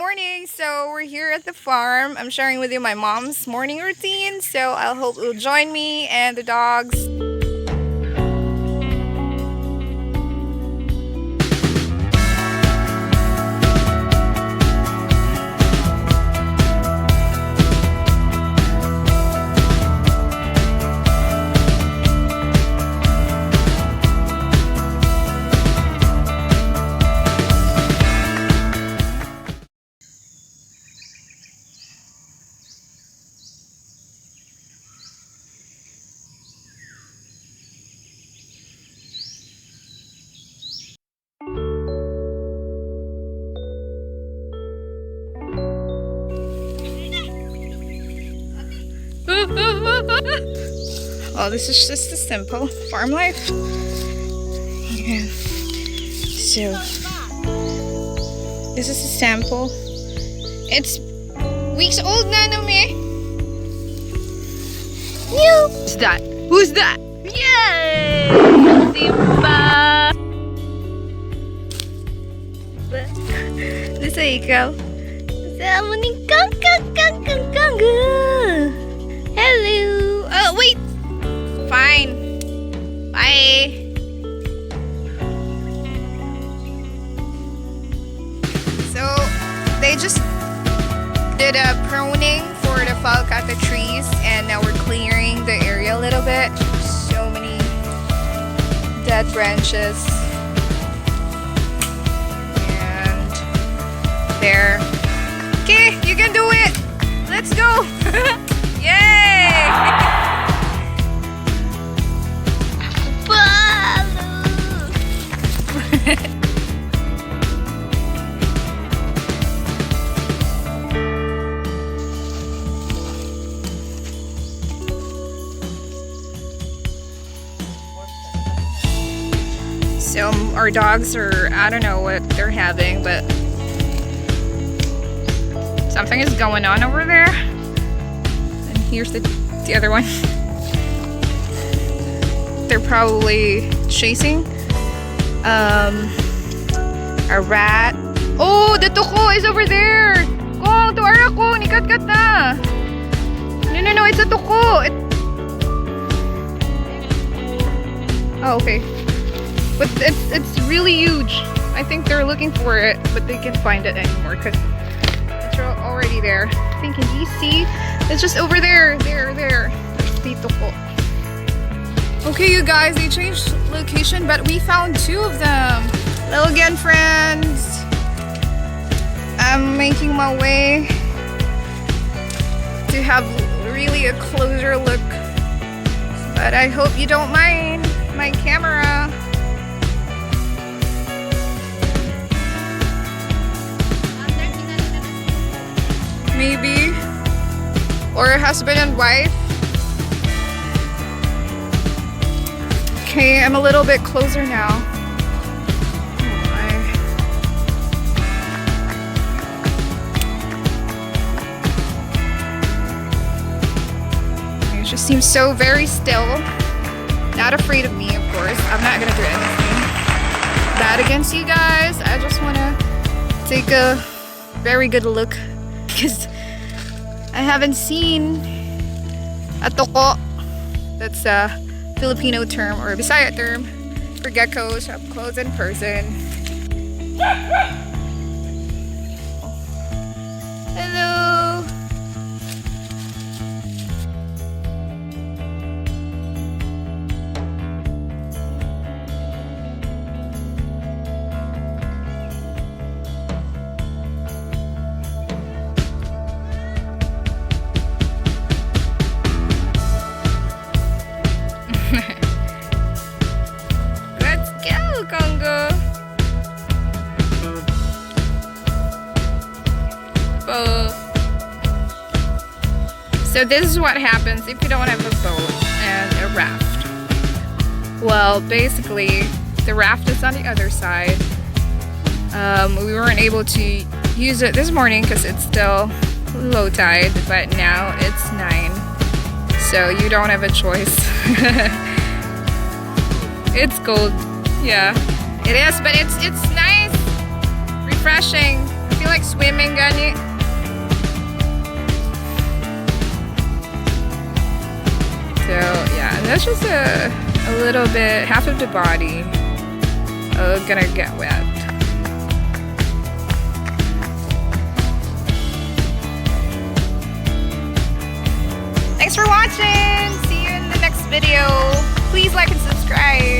morning. So we're here at the farm. I'm sharing with you my mom's morning routine. So I hope you'll join me and the dogs. Oh, this is just a simple farm life. Yeah. So, this is a sample. It's weeks old na, no me. Who's that? Who's that? Yay! Simba! This ay ikaw. Sama ni Kang. Hello. Oh, wait. Fine. Bye. So, they just did a pruning for the fall cut the trees, and now we're clearing the area a little bit. So many dead branches. And there. Okay, you can do it. Let's go. Yay! So our dogs are, I don't know what they're having, but something is going on over there. And here's the other one. They're probably chasing a rat. Oh, the tuko is over there. Kung tuara ko, nikat-kat na. No, it's a tuko. Oh, okay. But it's really huge. I think they're looking for it, but they can't find it anymore because it's already there. I think, can you see? It's just over there. There. There's the tuko. Okay, you guys, they changed location, but we found two of them. Hello again, friends. I'm making my way to have really a closer look, but I hope you don't mind my camera. Maybe, or a husband and wife. Okay, I'm a little bit closer now. Oh my. It just seems so very still. Not afraid of me, of course. I'm not gonna do anything bad against you guys. I just wanna take a very good look because I haven't seen a toko. That's a Filipino term or a Bisaya term for geckos up close in person. Hello. Let's go, Congo. So this is what happens if you don't have a boat and a raft. Well, basically, the raft is on the other side. We weren't able to use it this morning because it's still low tide, but now it's 9. So you don't have a choice. It's cold. Yeah, it is, but it's nice, refreshing. You like swimming, Gani? So yeah, that's just a little bit, half of the body gonna get wet. Thanks for watching. See you in the next video. Please like and subscribe.